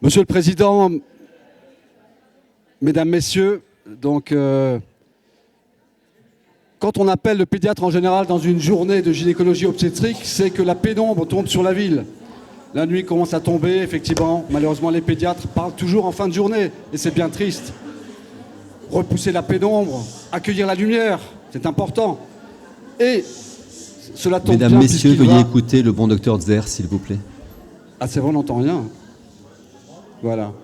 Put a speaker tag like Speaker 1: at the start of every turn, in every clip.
Speaker 1: Monsieur le Président, Mesdames, Messieurs, quand on appelle le pédiatre en général dans une journée de gynécologie obstétrique, c'est que la pénombre tombe sur la ville. La nuit commence à tomber, effectivement. Malheureusement, les pédiatres parlent toujours en fin de journée, et c'est bien triste. Repousser la pénombre, accueillir la lumière, c'est important. Et cela tombe
Speaker 2: Mesdames,
Speaker 1: bien,
Speaker 2: Messieurs, veuillez écouter le bon docteur Zer, s'il vous plaît.
Speaker 1: Ah, c'est vrai, on n'entend rien. Voilà.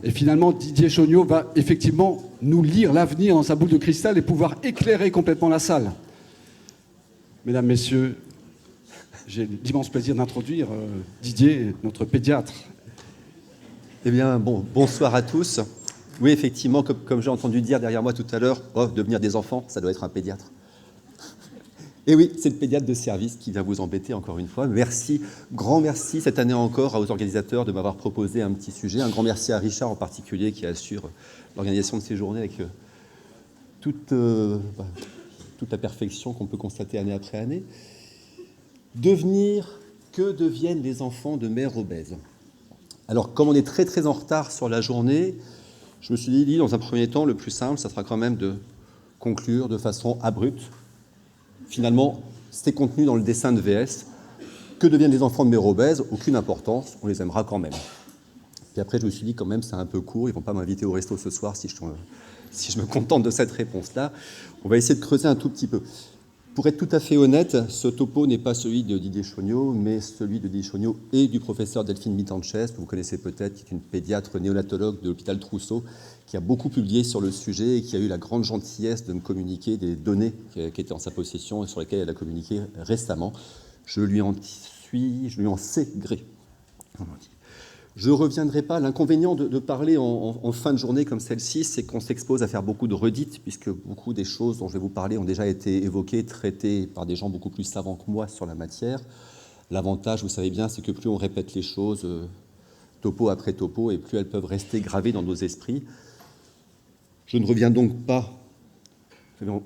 Speaker 1: Et finalement, Didier Chaugnot va effectivement nous lire l'avenir dans sa boule de cristal et pouvoir éclairer complètement la salle. Mesdames, Messieurs, j'ai l'immense plaisir d'introduire Didier, notre pédiatre.
Speaker 2: Eh bien, bonsoir à tous. Oui, effectivement, comme j'ai entendu dire derrière moi tout à l'heure, devenir des enfants, ça doit être un pédiatre. Et oui, c'est le pédiatre de service qui vient vous embêter encore une fois. Merci, grand merci cette année encore aux organisateurs de m'avoir proposé un petit sujet. Un grand merci à Richard en particulier qui assure l'organisation de ces journées avec toute la perfection qu'on peut constater année après année. Que deviennent les enfants de mères obèses? Alors, comme on est très très en retard sur la journée, je me suis dit, dans un premier temps, le plus simple, ça sera quand même de conclure de façon abrupte. Finalement, c'est contenu dans le dessin de VS. Que deviennent les enfants de mères obèses? Aucune importance, on les aimera quand même. Puis après, je me suis dit, quand même, c'est un peu court, ils ne vont pas m'inviter au resto ce soir si je me contente de cette réponse-là. On va essayer de creuser un tout petit peu. Pour être tout à fait honnête, ce topo n'est pas celui de Didier Chaugnot, mais celui de Didier Chaugnot et du professeur Delphine Mittanches, que vous connaissez peut-être, qui est une pédiatre néonatologue de l'hôpital Trousseau, qui a beaucoup publié sur le sujet et qui a eu la grande gentillesse de me communiquer des données qui étaient en sa possession et sur lesquelles elle a communiqué récemment. Je lui en sais gré. Je ne reviendrai pas. L'inconvénient de parler en fin de journée comme celle-ci, c'est qu'on s'expose à faire beaucoup de redites, puisque beaucoup des choses dont je vais vous parler ont déjà été évoquées, traitées par des gens beaucoup plus savants que moi sur la matière. L'avantage, vous savez bien, c'est que plus on répète les choses topo après topo, et plus elles peuvent rester gravées dans nos esprits. Je ne reviens donc pas,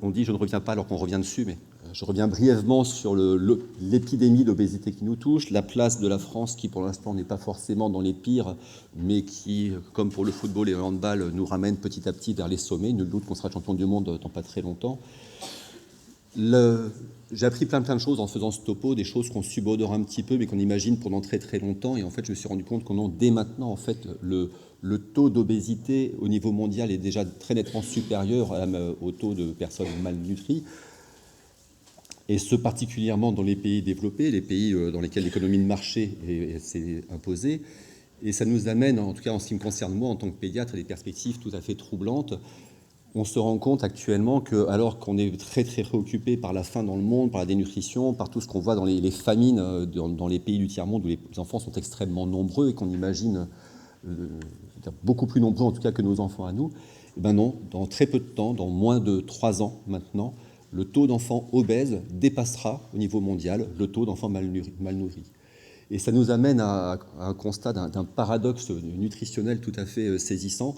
Speaker 2: on dit je ne reviens pas alors qu'on revient dessus, mais je reviens brièvement sur l'épidémie d'obésité qui nous touche, la place de la France qui pour l'instant n'est pas forcément dans les pires, mais qui, comme pour le football et le handball, nous ramène petit à petit vers les sommets. Nul doute qu'on sera champion du monde dans pas très longtemps. J'ai appris plein de choses en faisant ce topo, des choses qu'on subodore un petit peu, mais qu'on imagine pendant très très longtemps. Et en fait, je me suis rendu compte qu'on a dès maintenant, en fait, le taux d'obésité au niveau mondial est déjà très nettement supérieur au taux de personnes malnutries. Et ce particulièrement dans les pays développés, les pays dans lesquels l'économie de marché s'est imposée. Et ça nous amène, en tout cas en ce qui me concerne moi, en tant que pédiatre, à des perspectives tout à fait troublantes. On se rend compte actuellement que, alors qu'on est très très préoccupé par la faim dans le monde, par la dénutrition, par tout ce qu'on voit dans les famines dans les pays du tiers-monde où les enfants sont extrêmement nombreux et qu'on imagine beaucoup plus nombreux en tout cas que nos enfants à nous, eh ben non, dans très peu de temps, dans moins de 3 ans maintenant, le taux d'enfants obèses dépassera au niveau mondial le taux d'enfants malnourris. Et ça nous amène à un constat d'un paradoxe nutritionnel tout à fait saisissant.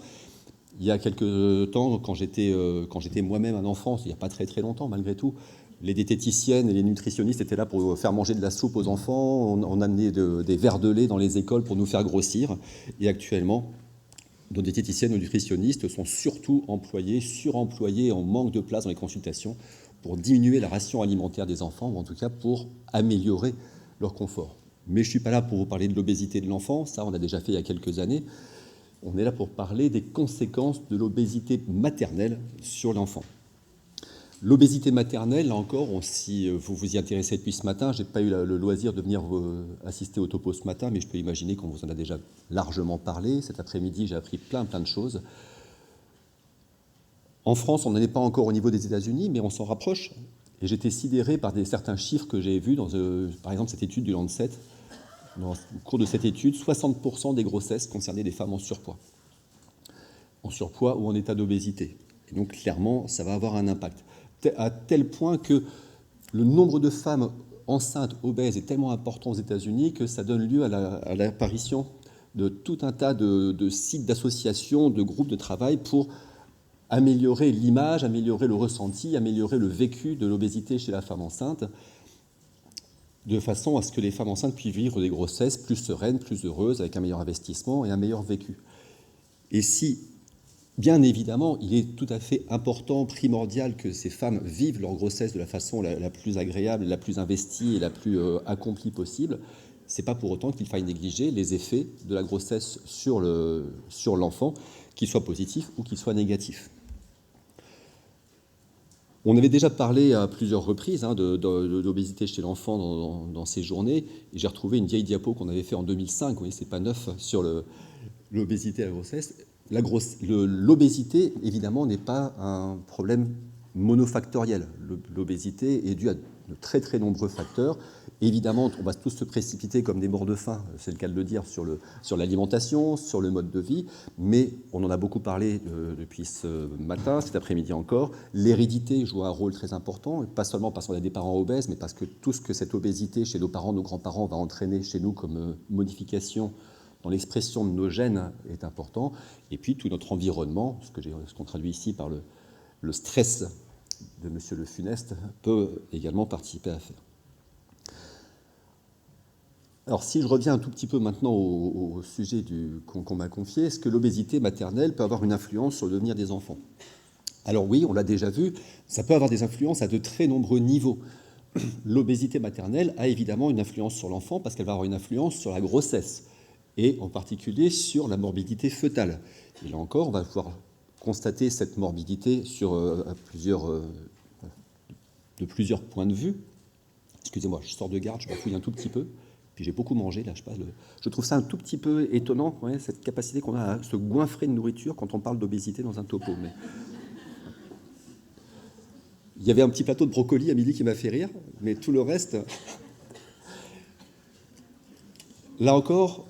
Speaker 2: Il y a quelques temps, quand j'étais moi-même un enfant, il n'y a pas très très longtemps malgré tout, les diététiciennes et les nutritionnistes étaient là pour faire manger de la soupe aux enfants, on amenait des verres de lait dans les écoles pour nous faire grossir. Et actuellement, nos diététiciennes ou nutritionnistes sont surtout suremployés en manque de place dans les consultations pour diminuer la ration alimentaire des enfants, ou en tout cas pour améliorer leur confort. Mais je ne suis pas là pour vous parler de l'obésité de l'enfant, ça on a déjà fait il y a quelques années. On est là pour parler des conséquences de l'obésité maternelle sur l'enfant. L'obésité maternelle, là encore, si vous vous y intéressez depuis ce matin, je n'ai pas eu le loisir de venir assister au topo ce matin, mais je peux imaginer qu'on vous en a déjà largement parlé. Cet après-midi, j'ai appris plein de choses. En France, on n'en est pas encore au niveau des États-Unis, mais on s'en rapproche. Et j'étais sidéré par certains chiffres que j'ai vus dans, par exemple, cette étude du Lancet. Au cours de cette étude, 60% des grossesses concernaient des femmes en surpoids ou en état d'obésité. Et donc, clairement, ça va avoir un impact. À tel point que le nombre de femmes enceintes obèses est tellement important aux États-Unis que ça donne lieu à l'apparition de tout un tas de sites d'associations, de groupes de travail pour améliorer l'image, améliorer le ressenti, améliorer le vécu de l'obésité chez la femme enceinte. de façon à ce que les femmes enceintes puissent vivre des grossesses plus sereines, plus heureuses, avec un meilleur investissement et un meilleur vécu. Et si, bien évidemment, il est tout à fait important, primordial que ces femmes vivent leur grossesse de la façon la plus agréable, la plus investie et la plus accomplie possible, ce n'est pas pour autant qu'il faille négliger les effets de la grossesse sur l'enfant, qu'ils soient positifs ou qu'ils soient négatifs. On avait déjà parlé à plusieurs reprises de l'obésité chez l'enfant dans ces journées, et j'ai retrouvé une vieille diapo qu'on avait fait en 2005, vous voyez, c'est pas neuf, sur l'obésité à la grossesse. L'obésité, évidemment, n'est pas un problème monofactoriel. L'obésité est due à de très très nombreux facteurs. Évidemment, on va tous se précipiter comme des morts de faim, c'est le cas de le dire, sur l'alimentation, sur le mode de vie, mais on en a beaucoup parlé depuis ce matin, cet après-midi encore. L'hérédité joue un rôle très important, et pas seulement parce qu'on a des parents obèses, mais parce que tout ce que cette obésité chez nos parents, nos grands-parents va entraîner chez nous comme modification dans l'expression de nos gènes est important. Et puis tout notre environnement, ce qu'on traduit ici par le stress de M. Le Funeste, peut également participer à faire. Alors, si je reviens un tout petit peu maintenant au sujet qu'on m'a confié, est-ce que l'obésité maternelle peut avoir une influence sur le devenir des enfants? Alors oui, on l'a déjà vu, ça peut avoir des influences à de très nombreux niveaux. L'obésité maternelle a évidemment une influence sur l'enfant parce qu'elle va avoir une influence sur la grossesse et en particulier sur la morbidité fœtale. Et là encore, on va pouvoir constater cette morbidité de plusieurs points de vue. Excusez-moi, je sors de garde, je bafouille un tout petit peu. Puis j'ai beaucoup mangé, là, je trouve ça un tout petit peu étonnant, ouais, cette capacité qu'on a à se goinfrer de nourriture quand on parle d'obésité dans un topo. Mais... Il y avait un petit plateau de brocoli à midi qui m'a fait rire, mais tout le reste... Là encore,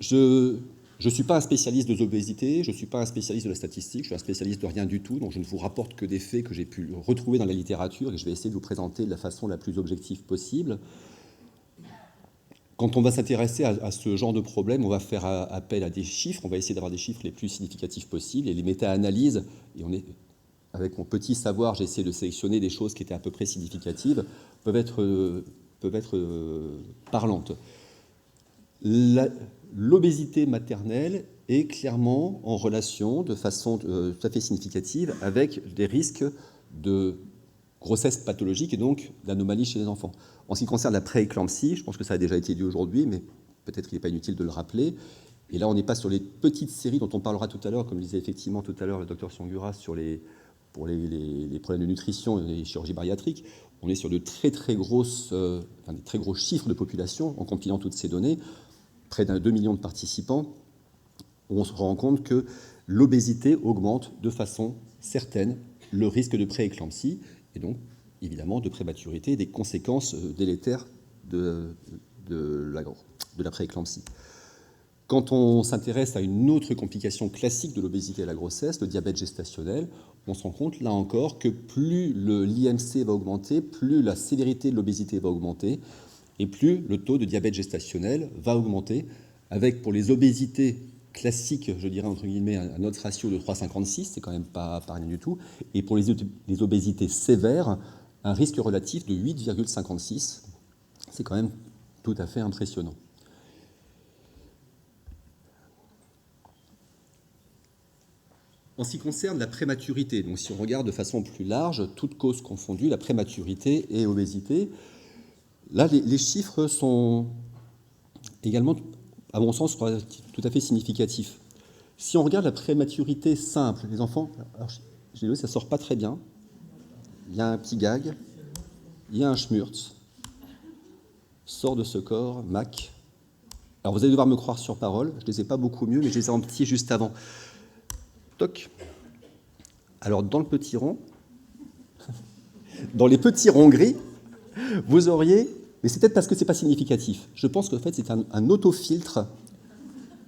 Speaker 2: je ne suis pas un spécialiste de l'obésité, je ne suis pas un spécialiste de la statistique, je suis un spécialiste de rien du tout, donc je ne vous rapporte que des faits que j'ai pu retrouver dans la littérature et je vais essayer de vous présenter de la façon la plus objective possible. Quand on va s'intéresser à ce genre de problème, on va faire appel à des chiffres, on va essayer d'avoir des chiffres les plus significatifs possibles, et les méta-analyses, et avec mon petit savoir, j'ai essayé de sélectionner des choses qui étaient à peu près significatives, peuvent être parlantes. L'obésité maternelle est clairement en relation de façon tout à fait significative avec des risques de grossesse pathologique et donc d'anomalies chez les enfants. En ce qui concerne la prééclampsie, je pense que ça a déjà été dit aujourd'hui, mais peut-être qu'il n'est pas inutile de le rappeler. Et là, on n'est pas sur les petites séries dont on parlera tout à l'heure, comme le disait effectivement tout à l'heure le docteur Siangura, pour les problèmes de nutrition et les chirurgies bariatriques. On est sur de très très gros chiffres de population en compilant toutes ces données, près d'2 millions de participants. On se rend compte que l'obésité augmente de façon certaine le risque de prééclampsie et donc évidemment de prématurité et des conséquences délétères de la prééclampsie. Quand on s'intéresse à une autre complication classique de l'obésité à la grossesse, le diabète gestationnel, on se rend compte, là encore, que plus l'IMC va augmenter, plus la sévérité de l'obésité va augmenter, et plus le taux de diabète gestationnel va augmenter, avec pour les obésités classiques, je dirais entre guillemets, un odds ratio de 3,56, c'est quand même pas rien du tout, et pour les obésités sévères, un risque relatif de 8,56, c'est quand même tout à fait impressionnant. En ce qui concerne la prématurité, donc si on regarde de façon plus large, toutes causes confondues, la prématurité et obésité, là les chiffres sont également, à mon sens, tout à fait significatifs. Si on regarde la prématurité simple, les enfants, alors, j'ai vu, ça ne sort pas très bien, il y a un petit gag, il y a un schmurz, sort de ce corps, Mac. Alors vous allez devoir me croire sur parole, je ne les ai pas beaucoup mieux, mais je les ai en petit juste avant. Toc. Alors, dans le petit rond, dans les petits ronds gris, vous auriez... Mais c'est peut-être parce que ce n'est pas significatif. Je pense qu'en fait, c'est un autofiltre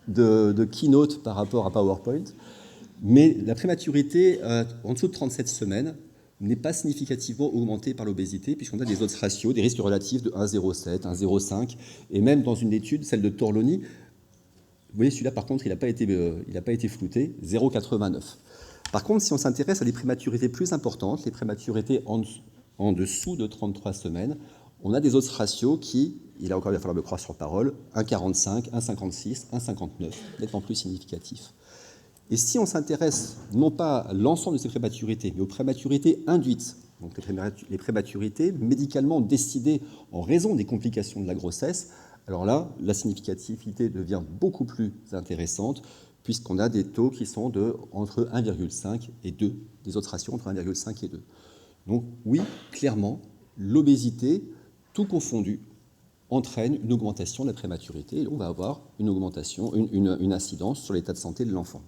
Speaker 2: de Keynote par rapport à PowerPoint. Mais la prématurité, en dessous de 37 semaines, n'est pas significativement augmentée par l'obésité, puisqu'on a des odds ratios, des risques relatifs de 1,07, 1,05, et même dans une étude, celle de Torloni, vous voyez, celui-là, par contre, il n'a pas été flouté, 0,89. Par contre, si on s'intéresse à des prématurités plus importantes, les prématurités en dessous de 33 semaines, On a des autres ratios qui, et là encore il va falloir me croire sur parole, 1,45, 1,56, 1,59, nettement plus significatifs. Et si on s'intéresse non pas à l'ensemble de ces prématurités, mais aux prématurités induites, donc les prématurités médicalement décidées en raison des complications de la grossesse, alors là, la significativité devient beaucoup plus intéressante, puisqu'on a des taux qui sont entre 1,5 et 2, des autres ratios entre 1,5 et 2. Donc oui, clairement, l'obésité, tout confondu, entraîne une augmentation de la prématurité, et on va avoir une augmentation, une incidence sur l'état de santé de l'enfant.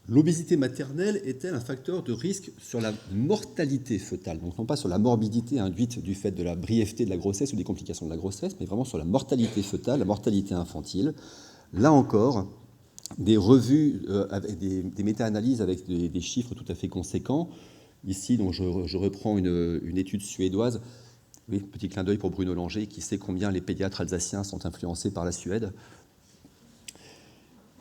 Speaker 2: L'obésité maternelle est-elle un facteur de risque sur la mortalité fœtale? Donc non pas sur la morbidité induite du fait de la brièveté de la grossesse ou des complications de la grossesse, mais vraiment sur la mortalité fœtale, la mortalité infantile. Là encore, des revues, avec des méta-analyses avec des chiffres tout à fait conséquents. Ici, donc, je reprends une étude suédoise. Oui, petit clin d'œil pour Bruno Langer, qui sait combien les pédiatres alsaciens sont influencés par la Suède.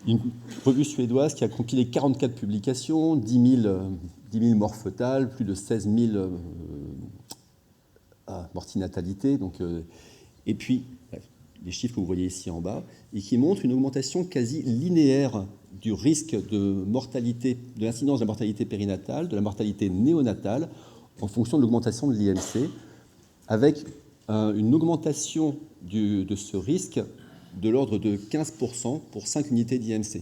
Speaker 2: Une revue suédoise qui a compilé 44 publications, 10 000 morts fœtales, plus de 16 000 mortinatalités. Donc, et puis, les chiffres que vous voyez ici en bas, et qui montrent une augmentation quasi linéaire du risque de mortalité, de l'incidence de la mortalité périnatale, de la mortalité néonatale, en fonction de l'augmentation de l'IMC, avec une augmentation de ce risque de l'ordre de 15% pour 5 unités d'IMC.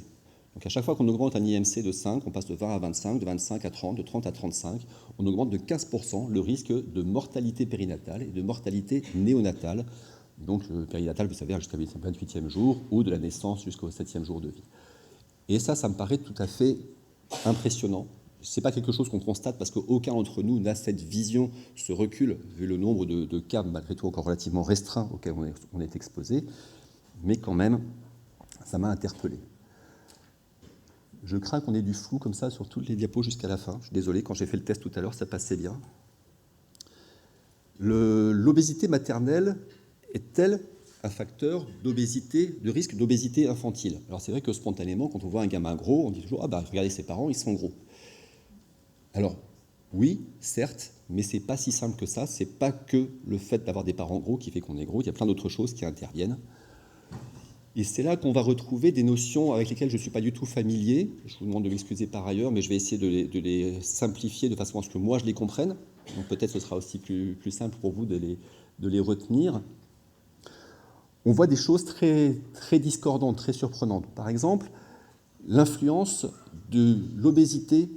Speaker 2: Donc à chaque fois qu'on augmente un IMC de 5, on passe de 20 à 25, de 25 à 30, de 30 à 35, on augmente de 15% le risque de mortalité périnatale et de mortalité néonatale, donc le périnatal, vous savez, jusqu'au 28e jour, ou de la naissance jusqu'au 7e jour de vie. Et ça me paraît tout à fait impressionnant. Ce n'est pas quelque chose qu'on constate parce qu'aucun d'entre nous n'a cette vision, ce recul, vu le nombre de cas, malgré tout encore relativement restreints auxquels on est exposé. Mais quand même, ça m'a interpellé. Je crains qu'on ait du flou comme ça sur toutes les diapos jusqu'à la fin. Je suis désolé, quand j'ai fait le test tout à l'heure, ça passait bien. L'obésité maternelle est-elle un facteur d'obésité, de risque d'obésité infantile? Alors c'est vrai que spontanément, quand on voit un gamin gros, on dit toujours « Ah bah regardez ses parents, ils sont gros ». Alors oui, certes, mais c'est pas si simple que ça. C'est pas que le fait d'avoir des parents gros qui fait qu'on est gros. Il y a plein d'autres choses qui interviennent. Et c'est là qu'on va retrouver des notions avec lesquelles je ne suis pas du tout familier. Je vous demande de m'excuser par ailleurs, mais je vais essayer de les simplifier de façon à ce que moi je les comprenne. Donc peut-être ce sera aussi plus simple pour vous de les retenir. On voit des choses très, très discordantes, très surprenantes. Par exemple, l'influence de l'obésité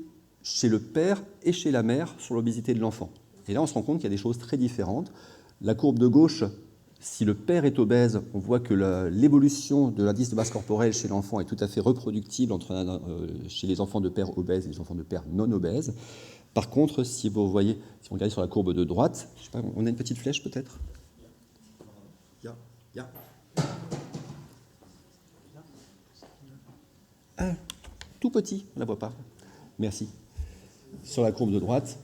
Speaker 2: chez le père et chez la mère sur l'obésité de l'enfant. Et là, on se rend compte qu'il y a des choses très différentes. La courbe de gauche, si le père est obèse, on voit que l'évolution de l'indice de masse corporelle chez l'enfant est tout à fait reproductible chez les enfants de père obèse et les enfants de père non obèse. Par contre, si vous regardez sur la courbe de droite, je sais pas, on a une petite flèche peut-être ? Ah, tout petit, on ne la voit pas. Merci. Sur la courbe de droite,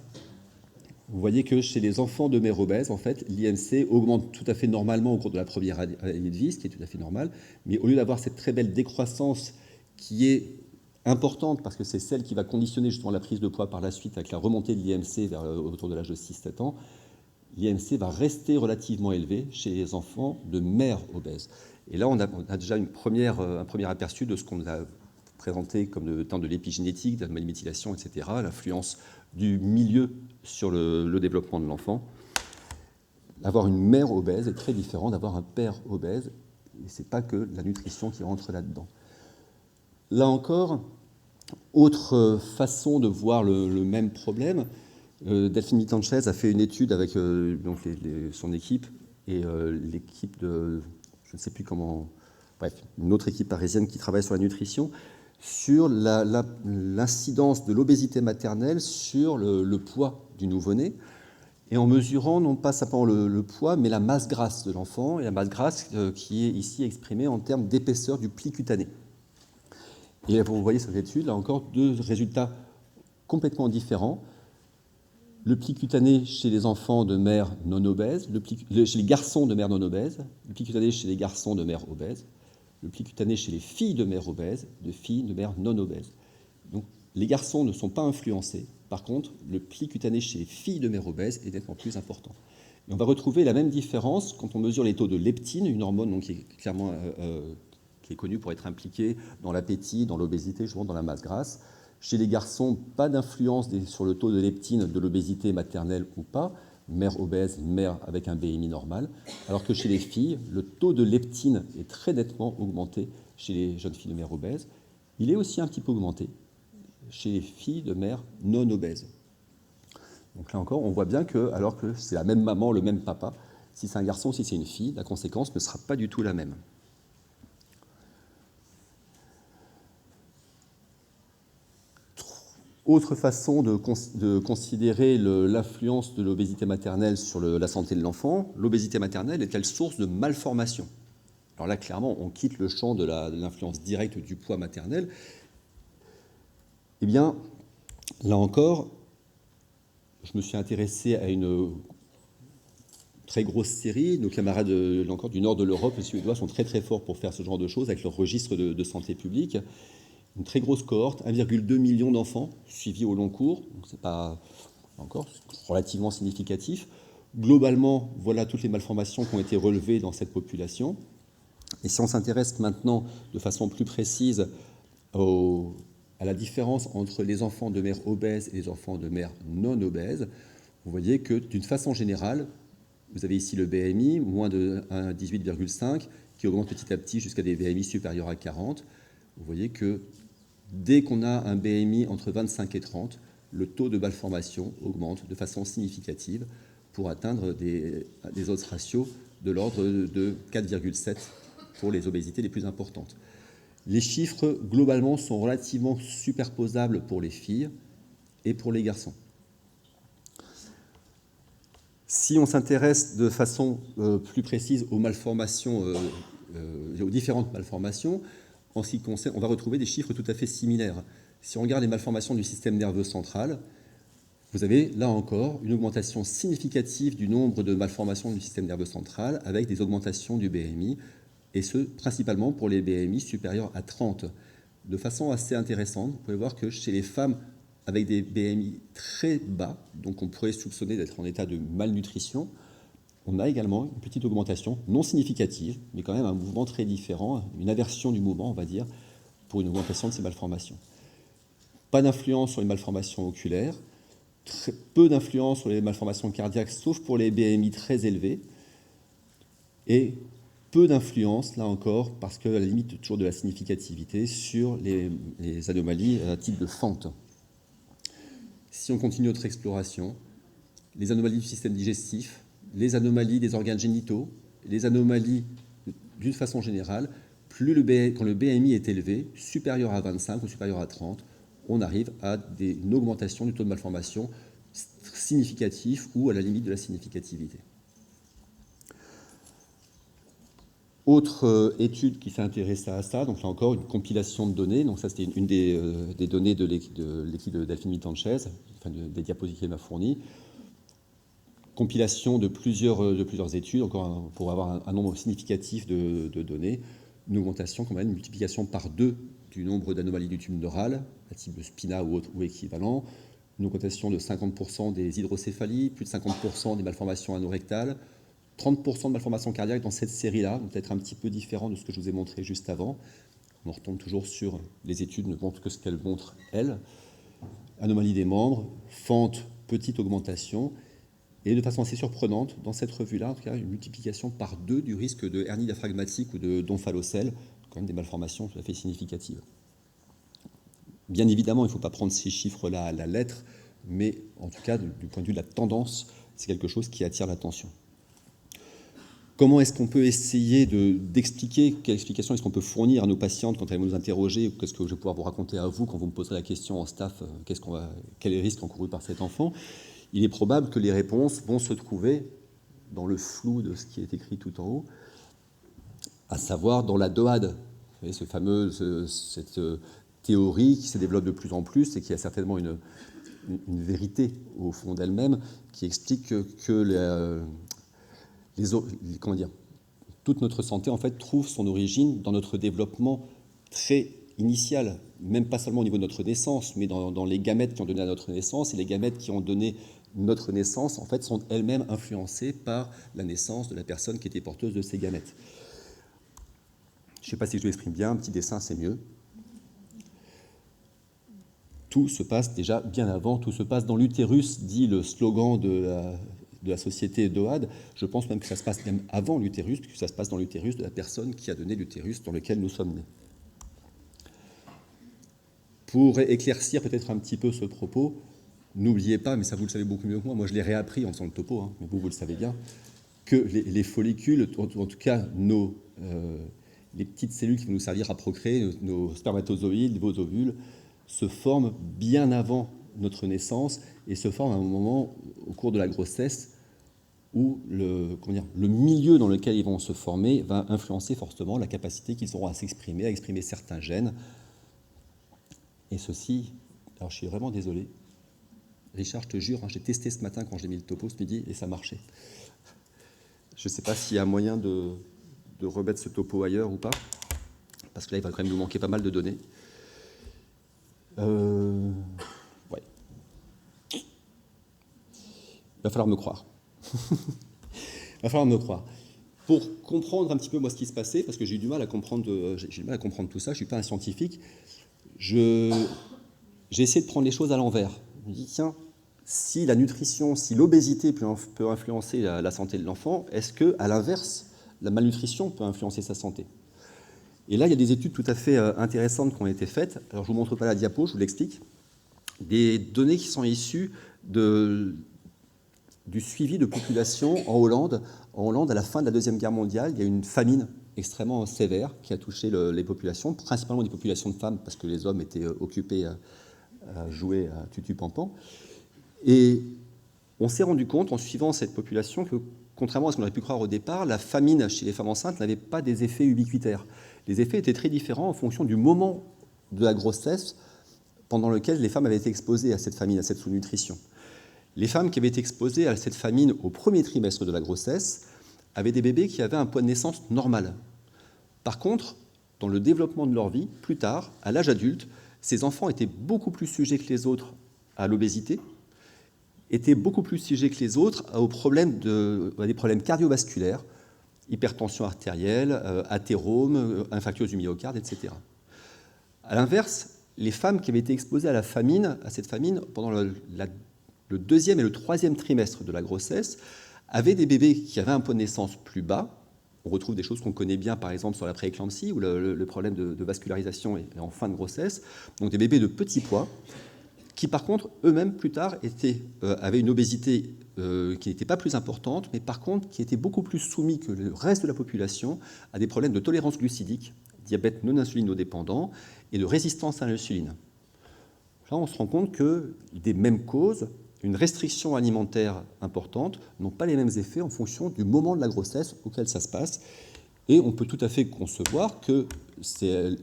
Speaker 2: vous voyez que chez les enfants de mère obèse, en fait, l'IMC augmente tout à fait normalement au cours de la première année de vie, ce qui est tout à fait normal, mais au lieu d'avoir cette très belle décroissance qui est importante, parce que c'est celle qui va conditionner justement la prise de poids par la suite avec la remontée de l'IMC autour de l'âge de 6-7 ans, l'IMC va rester relativement élevé chez les enfants de mère obèse. Et là, on a déjà un premier aperçu de ce qu'on a présenté comme le temps de l'épigénétique, de la méthylation, etc., l'influence du milieu sur le développement de l'enfant. Avoir une mère obèse est très différent d'avoir un père obèse, et ce n'est pas que la nutrition qui rentre là-dedans. Là encore, autre façon de voir le même problème, Delphine Mitanchez a fait une étude avec son équipe et l'équipe de, je ne sais plus comment, bref, une autre équipe parisienne qui travaille sur la nutrition, sur l'incidence de l'obésité maternelle sur le poids du nouveau-né, et en mesurant non pas simplement le poids, mais la masse grasse de l'enfant, et la masse grasse qui est ici exprimée en termes d'épaisseur du pli cutané. Et vous voyez sur cette étude, là encore, deux résultats complètement différents. Le pli cutané chez les enfants de mère non obèse, chez les garçons de mère non obèse, le pli cutané chez les garçons de mère obèse, le pli cutané chez les filles de mère obèse, de filles de mère non obèse. Donc, les garçons ne sont pas influencés, Par contre, le pli cutané chez les filles de mères obèses est nettement plus important. Et on va retrouver la même différence quand on mesure les taux de leptine, une hormone donc, qui est clairement qui est connue pour être impliquée dans l'appétit, dans l'obésité, justement dans la masse grasse. Chez les garçons, pas d'influence sur le taux de leptine de l'obésité maternelle ou pas, mère obèse, mère avec un BMI normal, alors que chez les filles, le taux de leptine est très nettement augmenté chez les jeunes filles de mères obèses. Il est aussi un petit peu augmenté chez les filles de mères non obèses. Donc là encore, on voit bien que, alors que c'est la même maman, le même papa, si c'est un garçon ou si c'est une fille, la conséquence ne sera pas du tout la même. Autre façon de considérer l'influence de l'obésité maternelle sur la santé de l'enfant, l'obésité maternelle est-elle source de malformation? Alors là, clairement, on quitte le champ de l'influence directe du poids maternel. Eh bien, là encore, je me suis intéressé à une très grosse série. Nos camarades encore du nord de l'Europe, les Suédois, sont très très forts pour faire ce genre de choses avec leur registre de santé publique. Une très grosse cohorte, 1,2 million d'enfants suivis au long cours, donc c'est pas encore relativement significatif. Globalement, voilà toutes les malformations qui ont été relevées dans cette population. Et si on s'intéresse maintenant de façon plus précise à la différence entre les enfants de mères obèses et les enfants de mères non obèses, vous voyez que d'une façon générale, vous avez ici le BMI, moins de 18,5, qui augmente petit à petit jusqu'à des BMI supérieurs à 40. Vous voyez que dès qu'on a un BMI entre 25 et 30, le taux de malformation augmente de façon significative pour atteindre des odds ratios de l'ordre de 4,7 pour les obésités les plus importantes. Les chiffres, globalement, sont relativement superposables pour les filles et pour les garçons. Si on s'intéresse de façon plus précise aux malformations, aux différentes malformations, en ce qui concerne, on va retrouver des chiffres tout à fait similaires. Si on regarde les malformations du système nerveux central, vous avez là encore une augmentation significative du nombre de malformations du système nerveux central avec des augmentations du BMI, et ce, principalement pour les BMI supérieurs à 30. De façon assez intéressante, vous pouvez voir que chez les femmes avec des BMI très bas, donc on pourrait soupçonner d'être en état de malnutrition, on a également une petite augmentation, non significative, mais quand même un mouvement très différent, une inversion du mouvement, on va dire, pour une augmentation de ces malformations. Pas d'influence sur les malformations oculaires, très peu d'influence sur les malformations cardiaques, sauf pour les BMI très élevés, et peu d'influence, là encore, parce qu'à la limite toujours de la significativité, sur les anomalies à type de fente. Si on continue notre exploration, les anomalies du système digestif, les anomalies des organes génitaux, les anomalies d'une façon générale, quand le BMI est élevé, supérieur à 25 ou supérieur à 30, on arrive à une augmentation du taux de malformation significatif ou à la limite de la significativité. Autre étude qui s'est intéressée à ça, donc là encore une compilation de données, donc ça c'était une des données de l'équipe de Delphine Mitanchez, enfin des diapositives qu'elle m'a fournies. Compilation de plusieurs études, encore pour avoir un nombre significatif de données, une augmentation, quand même, une multiplication par 2 du nombre d'anomalies du tube neural, à type de SPINA ou équivalent, une augmentation de 50% des hydrocéphalies, plus de 50% des malformations anorectales, 30% de malformations cardiaques dans cette série-là, peut-être un petit peu différent de ce que je vous ai montré juste avant. On retombe toujours sur les études, ne montrent que ce qu'elles montrent, elles. Anomalie des membres, fente, petite augmentation, et de façon assez surprenante, dans cette revue-là, en tout cas, une multiplication par 2 du risque de hernie diaphragmatique ou de d'omphalocèle, quand même des malformations tout à fait significatives. Bien évidemment, il ne faut pas prendre ces chiffres-là à la lettre, mais en tout cas, du point de vue de la tendance, c'est quelque chose qui attire l'attention. Comment est-ce qu'on peut essayer d'expliquer, quelle explication est-ce qu'on peut fournir à nos patientes quand elles vont nous interroger, ou qu'est-ce que je vais pouvoir vous raconter à vous quand vous me poserez la question en staff, quel est le risque encouru par cet enfant? Il est probable que les réponses vont se trouver dans le flou de ce qui est écrit tout en haut, à savoir dans la DOAD. Vous voyez, cette théorie qui se développe de plus en plus et qui a certainement une vérité au fond d'elle-même, qui explique que toute notre santé en fait trouve son origine dans notre développement très initiale, même pas seulement au niveau de notre naissance, mais dans les gamètes qui ont donné à notre naissance, et les gamètes qui ont donné notre naissance, en fait, sont elles-mêmes influencées par la naissance de la personne qui était porteuse de ces gamètes. Je ne sais pas si je l'exprime bien, un petit dessin, c'est mieux. Tout se passe déjà bien avant, tout se passe dans l'utérus, dit le slogan de la société d'OAD. Je pense même que ça se passe même avant l'utérus, puisque ça se passe dans l'utérus de la personne qui a donné l'utérus dans lequel nous sommes nés. Pour éclaircir peut-être un petit peu ce propos, n'oubliez pas, mais ça vous le savez beaucoup mieux que moi je l'ai réappris en faisant le topo, hein, mais vous le savez bien, que les follicules, en tout cas les petites cellules qui vont nous servir à procréer, nos spermatozoïdes, vos ovules, se forment bien avant notre naissance et se forment à un moment au cours de la grossesse où le milieu dans lequel ils vont se former va influencer fortement la capacité qu'ils auront à s'exprimer, à exprimer certains gènes. Et ceci, alors je suis vraiment désolé, Richard, je te jure, hein, j'ai testé ce matin quand j'ai mis le topo ce midi et ça marchait. Je ne sais pas s'il y a moyen de remettre ce topo ailleurs ou pas, parce que là, il va quand même nous manquer pas mal de données. Ouais. Il va falloir me croire. Il va falloir me croire. Pour comprendre un petit peu moi ce qui se passait, parce que j'ai eu du mal à comprendre tout ça, je ne suis pas un scientifique, j'ai essayé de prendre les choses à l'envers. Je me dis, tiens, si la nutrition, si l'obésité peut influencer la santé de l'enfant, est-ce que, à l'inverse, la malnutrition peut influencer sa santé? Et là, il y a des études tout à fait intéressantes qui ont été faites. Alors, je ne vous montre pas la diapo, je vous l'explique. Des données qui sont issues du suivi de population en Hollande. En Hollande, à la fin de la Deuxième Guerre mondiale, il y a eu une famine extrêmement sévère qui a touché les populations, principalement des populations de femmes, parce que les hommes étaient occupés à jouer à tutu-pampan. Et on s'est rendu compte, en suivant cette population, que, contrairement à ce qu'on aurait pu croire au départ, la famine chez les femmes enceintes n'avait pas des effets ubiquitaires. Les effets étaient très différents en fonction du moment de la grossesse pendant lequel les femmes avaient été exposées à cette famine, à cette sous-nutrition. Les femmes qui avaient été exposées à cette famine au premier trimestre de la grossesse avaient des bébés qui avaient un poids de naissance normal. Par contre, dans le développement de leur vie, plus tard, à l'âge adulte, ces enfants étaient beaucoup plus sujets que les autres à l'obésité, étaient beaucoup plus sujets que les autres à des problèmes cardiovasculaires, hypertension artérielle, athérome, infarctus du myocarde, etc. À l'inverse, les femmes qui avaient été exposées à cette famine, pendant le deuxième et le troisième trimestre de la grossesse, avaient des bébés qui avaient un poids de naissance plus bas. On retrouve des choses qu'on connaît bien, par exemple, sur la prééclampsie, où le problème de vascularisation est en fin de grossesse. Donc des bébés de petit poids, qui par contre, eux-mêmes, plus tard, avaient une obésité qui n'était pas plus importante, mais par contre, qui était beaucoup plus soumis que le reste de la population à des problèmes de tolérance glucidique, diabète non insulinodépendant et de résistance à l'insuline. Là, on se rend compte que des mêmes causes, une restriction alimentaire importante, n'ont pas les mêmes effets en fonction du moment de la grossesse auquel ça se passe. Et on peut tout à fait concevoir que c'est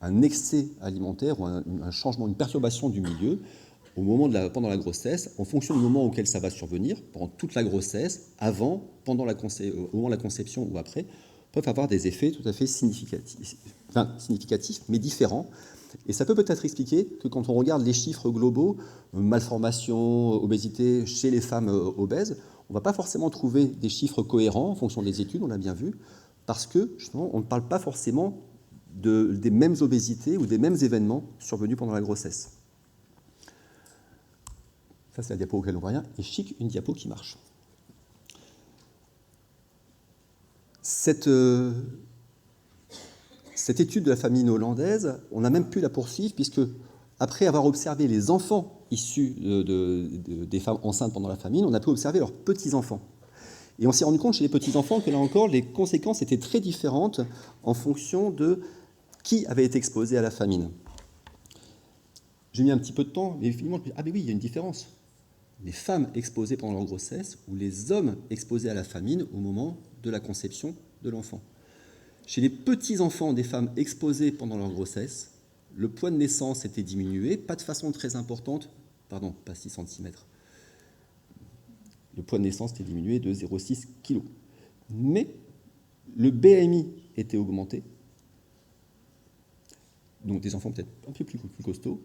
Speaker 2: un excès alimentaire ou un changement, une perturbation du milieu pendant la grossesse, en fonction du moment auquel ça va survenir, pendant toute la grossesse, avant, au moment de la conception ou après, peuvent avoir des effets tout à fait significatifs, mais différents. Et ça peut peut-être expliquer que quand on regarde les chiffres globaux, malformation, obésité chez les femmes obèses, on ne va pas forcément trouver des chiffres cohérents en fonction des études, on l'a bien vu, parce que justement, on ne parle pas forcément des mêmes obésités ou des mêmes événements survenus pendant la grossesse. Ça, c'est la diapo auquel on voit rien. Et chic, une diapo qui marche. Cette étude de la famine hollandaise, on a même pu la poursuivre, puisque après avoir observé les enfants issus des femmes enceintes pendant la famine, on a pu observer leurs petits-enfants. Et on s'est rendu compte chez les petits-enfants que là encore, les conséquences étaient très différentes en fonction de qui avait été exposé à la famine. J'ai mis un petit peu de temps, mais finalement, je me dis, mais oui, il y a une différence. Les femmes exposées pendant leur grossesse ou les hommes exposés à la famine au moment de la conception de l'enfant. Chez les petits-enfants des femmes exposées pendant leur grossesse, le poids de naissance était diminué, pas de façon très importante, pas 6 cm. Le poids de naissance était diminué de 0,6 kg. Mais le BMI était augmenté donc des enfants peut-être un peu plus costauds.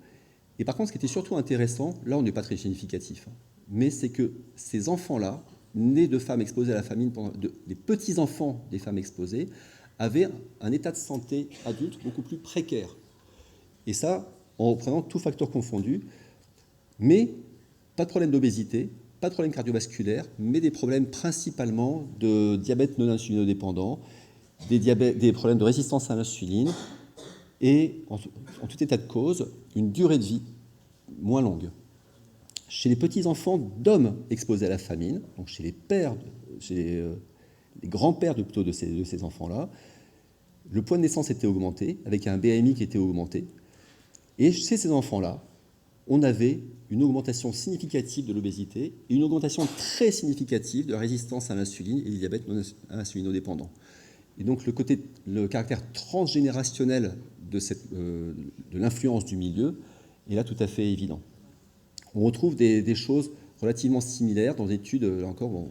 Speaker 2: Et par contre, ce qui était surtout intéressant, là on n'est pas très significatif, hein, mais c'est que ces enfants-là, nés de femmes exposées à la famine, les petits-enfants des femmes exposées, avaient un état de santé adulte beaucoup plus précaire. Et ça, en reprenant tout facteur confondu, mais pas de problème d'obésité, pas de problème cardiovasculaire, mais des problèmes principalement de diabète non insulinodépendant, des problèmes de résistance à l'insuline, et en tout état de cause, une durée de vie moins longue. Chez les petits-enfants d'hommes exposés à la famine, donc chez les pères, chez les grands-pères plutôt de ces enfants-là, le poids de naissance était augmenté, avec un BMI qui était augmenté, et chez ces enfants-là, on avait une augmentation significative de l'obésité et une augmentation très significative de la résistance à l'insuline et du diabète non insulinodépendant. Et donc le caractère transgénérationnel de l'influence du milieu est là tout à fait évident. On retrouve des choses relativement similaires dans des études, là encore, bon,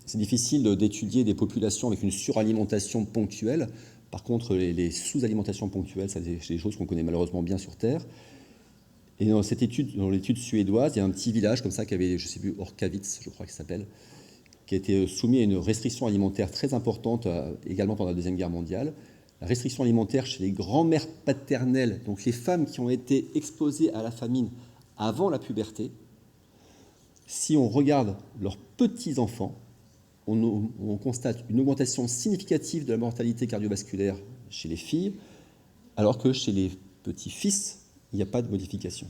Speaker 2: c'est difficile d'étudier des populations avec une suralimentation ponctuelle. Par contre, les sous-alimentations ponctuelles, c'est des choses qu'on connaît malheureusement bien sur Terre. Et dans cette étude, dans l'étude suédoise, il y a un petit village comme ça qui avait, je ne sais plus, Orkavitz, je crois qu'il s'appelle, qui a été soumis à une restriction alimentaire très importante, également pendant la Deuxième Guerre mondiale. La restriction alimentaire chez les grands-mères paternelles, donc les femmes qui ont été exposées à la famine avant la puberté. Si on regarde leurs petits-enfants, on constate une augmentation significative de la mortalité cardiovasculaire chez les filles, alors que chez les petits-fils, il n'y a pas de modification.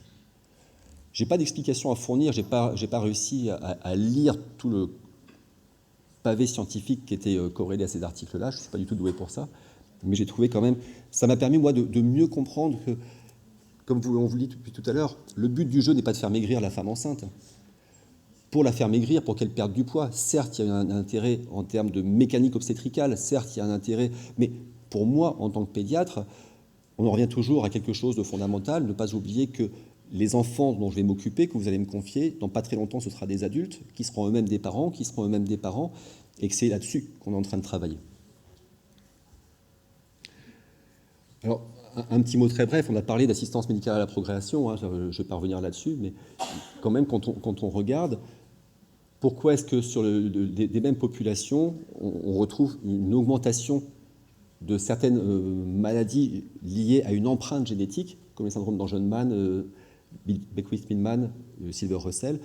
Speaker 2: Je n'ai pas d'explication à fournir, je n'ai pas réussi à lire tout le pavé scientifique qui était corrélé à ces articles-là, je ne suis pas du tout doué pour ça, mais j'ai trouvé quand même, ça m'a permis moi de mieux comprendre que, comme on vous le dit depuis tout à l'heure, le but du jeu n'est pas de faire maigrir la femme enceinte. Pour la faire maigrir, pour qu'elle perde du poids, certes, il y a un intérêt en termes de mécanique obstétricale, certes, il y a un intérêt, mais pour moi, en tant que pédiatre, on en revient toujours à quelque chose de fondamental, ne pas oublier que les enfants dont je vais m'occuper, que vous allez me confier, dans pas très longtemps, ce sera des adultes qui seront eux-mêmes des parents, et que c'est là-dessus qu'on est en train de travailler. Alors, un petit mot très bref, on a parlé d'assistance médicale à la procréation, hein, je ne vais pas revenir là-dessus, mais quand même, quand on regarde, pourquoi est-ce que sur des mêmes populations, on retrouve une augmentation de certaines maladies liées à une empreinte génétique, comme les syndromes d'Angelman, Beckwith-Millman, Silver-Russell.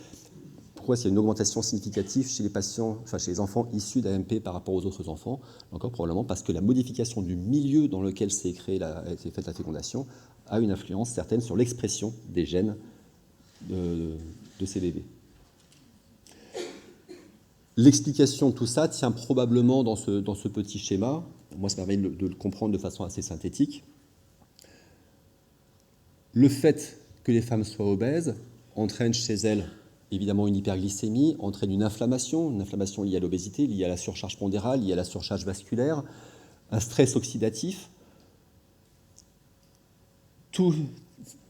Speaker 2: Pourquoi s'il y a une augmentation significative chez les patients, enfin chez les enfants issus d'AMP par rapport aux autres enfants? Encore probablement parce que la modification du milieu dans lequel s'est faite la fécondation a une influence certaine sur l'expression des gènes de ces bébés. L'explication de tout ça tient probablement dans ce petit schéma. Moi, ça permet de le comprendre de façon assez synthétique. Le fait que les femmes soient obèses entraîne chez elles évidemment une hyperglycémie, entraîne une inflammation liée à l'obésité, liée à la surcharge pondérale, liée à la surcharge vasculaire, un stress oxydatif. Tous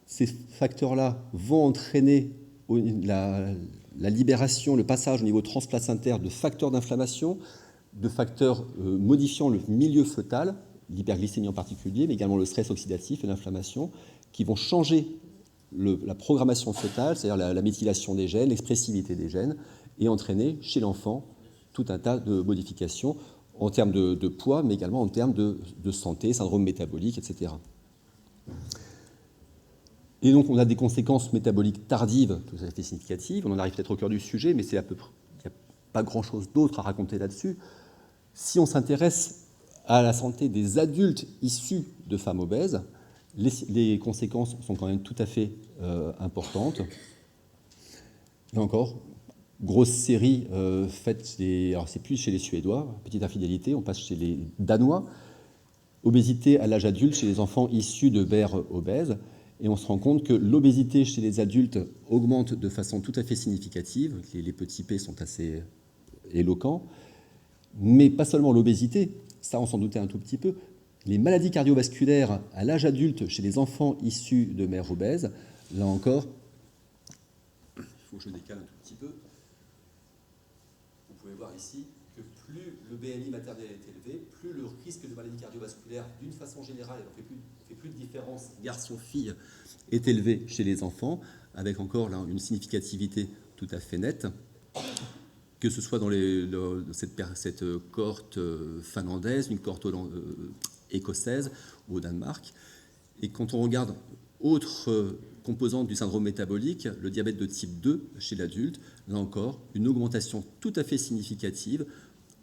Speaker 2: ces facteurs-là vont entraîner la libération, le passage au niveau transplacentaire de facteurs d'inflammation, de facteurs modifiant le milieu fœtal, l'hyperglycémie en particulier, mais également le stress oxydatif et l'inflammation, qui vont changer la programmation fœtale, c'est-à-dire la méthylation des gènes, l'expressivité des gènes, et entraîner chez l'enfant tout un tas de modifications en termes de poids, mais également en termes de santé, syndrome métabolique, etc. Et donc on a des conséquences métaboliques tardives tout à fait significatives. On en arrive peut-être au cœur du sujet, mais c'est à peu près, il n'y a pas grand-chose d'autre à raconter là-dessus. Si on s'intéresse à la santé des adultes issus de femmes obèses, les conséquences sont quand même tout à fait importantes. Là encore, grosse série faite, alors c'est plus chez les Suédois, petite infidélité, on passe chez les Danois. Obésité à l'âge adulte chez les enfants issus de mères obèses. Et on se rend compte que l'obésité chez les adultes augmente de façon tout à fait significative. Les petits P sont assez éloquents. Mais pas seulement l'obésité, ça on s'en doutait un tout petit peu. Les maladies cardiovasculaires à l'âge adulte chez les enfants issus de mères obèses, là encore, il faut que je décale un tout petit peu. Vous pouvez voir ici que plus le BMI maternel est élevé, plus le risque de maladie cardiovasculaire, d'une façon générale, on fait plus plus de différence garçon-fille est élevée chez les enfants, avec encore là une significativité tout à fait nette, que ce soit dans cette cohorte finlandaise, une cohorte écossaise ou au Danemark. Et quand on regarde autre composante du syndrome métabolique, le diabète de type 2 chez l'adulte, là encore, une augmentation tout à fait significative,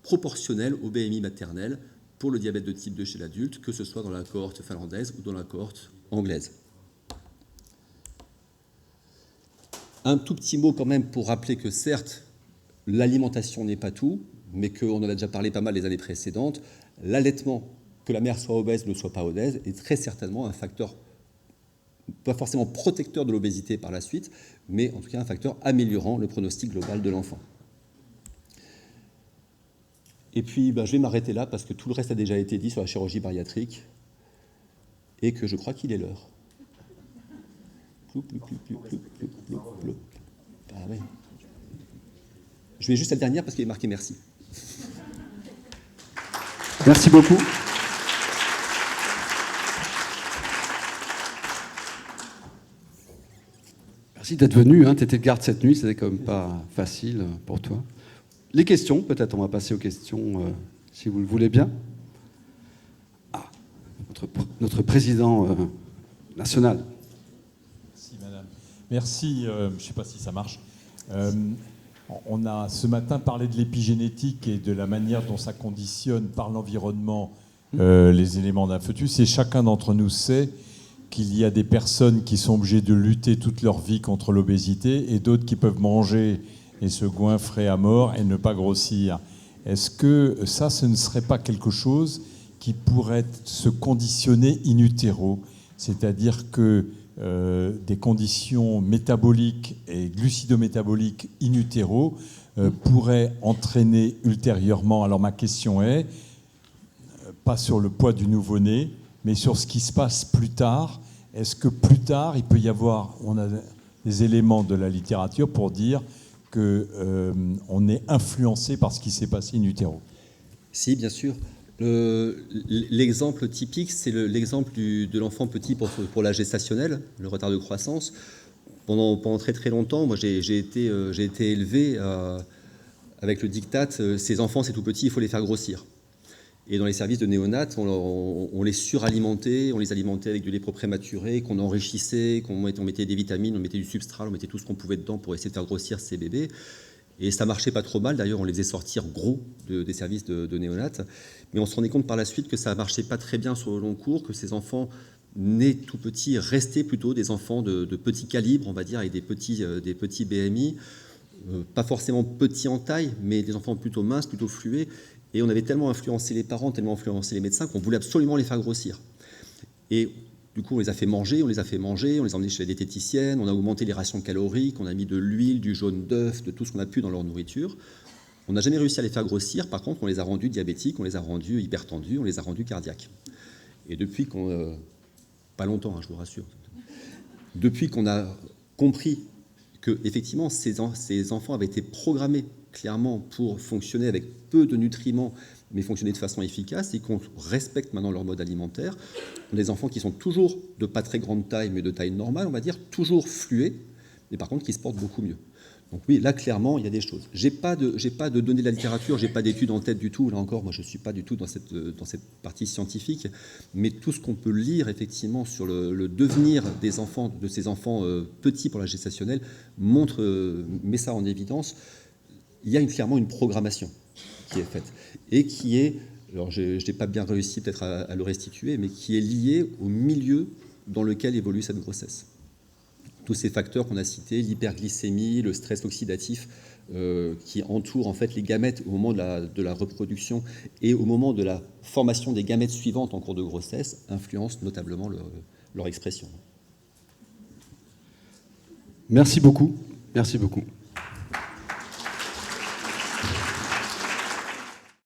Speaker 2: proportionnelle au BMI maternel pour le diabète de type 2 chez l'adulte, que ce soit dans la cohorte finlandaise ou dans la cohorte anglaise. Un tout petit mot quand même pour rappeler que certes, l'alimentation n'est pas tout, mais qu'on en a déjà parlé pas mal les années précédentes, l'allaitement, que la mère soit obèse ou ne soit pas obèse, est très certainement un facteur pas forcément protecteur de l'obésité par la suite, mais en tout cas un facteur améliorant le pronostic global de l'enfant. Et puis, je vais m'arrêter là parce que tout le reste a déjà été dit sur la chirurgie bariatrique et que je crois qu'il est l'heure. Ah ouais. Je vais juste à la dernière parce qu'il est marqué merci.
Speaker 1: Merci beaucoup. Merci d'être venu, tu étais de garde cette nuit, c'était quand même pas facile pour toi. Les questions, peut-être on va passer aux questions si vous le voulez bien. Ah, notre président national.
Speaker 3: Merci madame. Merci, je ne sais pas si ça marche. On a ce matin parlé de l'épigénétique et de la manière dont ça conditionne par l'environnement les éléments d'un fœtus, et chacun d'entre nous sait qu'il y a des personnes qui sont obligées de lutter toute leur vie contre l'obésité et d'autres qui peuvent manger et se goinfrer à mort et ne pas grossir. Est-ce que ça, ce ne serait pas quelque chose qui pourrait se conditionner in utero, c'est-à-dire que des conditions métaboliques et glucidométaboliques in utero pourraient entraîner ultérieurement, alors ma question est, pas sur le poids du nouveau-né, mais sur ce qui se passe plus tard. Est-ce que plus tard, il peut y avoir, on a des éléments de la littérature pour dire qu'on est influencé par ce qui s'est passé in utero?
Speaker 2: Si, bien sûr. L'exemple typique, c'est l'exemple de l'enfant petit pour la gestationnelle, le retard de croissance. Pendant très très longtemps, moi j'ai été élevé avec le diktat ces enfants c'est tout petit, il faut les faire grossir. Et dans les services de néonat, on les suralimentait, on les alimentait avec du lait prématuré, qu'on enrichissait, on mettait des vitamines, on mettait du substrat, on mettait tout ce qu'on pouvait dedans pour essayer de faire grossir ces bébés. Et ça marchait pas trop mal, d'ailleurs on les faisait sortir gros des services de néonat. Mais on se rendait compte par la suite que ça marchait pas très bien sur le long cours, que ces enfants nés tout petits restaient plutôt des enfants de petit calibre, on va dire, avec des petits BMI, pas forcément petits en taille, mais des enfants plutôt minces, plutôt fluets. Et on avait tellement influencé les parents, tellement influencé les médecins qu'on voulait absolument les faire grossir. Et du coup, on les a fait manger, on les a emmenés chez la diététicienne, on a augmenté les rations caloriques, on a mis de l'huile, du jaune d'œuf, de tout ce qu'on a pu dans leur nourriture. On n'a jamais réussi à les faire grossir, par contre, on les a rendus diabétiques, on les a rendus hypertendus, on les a rendus cardiaques. Et depuis qu'on... pas longtemps, je vous rassure. Depuis qu'on a compris que, effectivement, ces enfants avaient été programmés clairement pour fonctionner avec peu de nutriments, mais fonctionner de façon efficace, et qu'on respecte maintenant leur mode alimentaire. On a des enfants qui sont toujours de pas très grande taille, mais de taille normale, on va dire, toujours fluets, mais par contre qui se portent beaucoup mieux. Donc oui, là, clairement, il y a des choses. J'ai pas de données de la littérature, j'ai pas d'études en tête du tout. Là encore, moi, je suis pas du tout dans cette partie scientifique, mais tout ce qu'on peut lire, effectivement, sur le devenir des enfants, de ces enfants petits pour la gestationnelle, met ça en évidence. Il y a clairement une programmation qui est faite et qui est, alors je n'ai pas bien réussi peut-être à le restituer, mais qui est liée au milieu dans lequel évolue cette grossesse. Tous ces facteurs qu'on a cités, l'hyperglycémie, le stress oxydatif qui entourent en fait les gamètes au moment de la reproduction et au moment de la formation des gamètes suivantes en cours de grossesse, influencent notablement leur expression.
Speaker 1: Merci beaucoup. Merci beaucoup.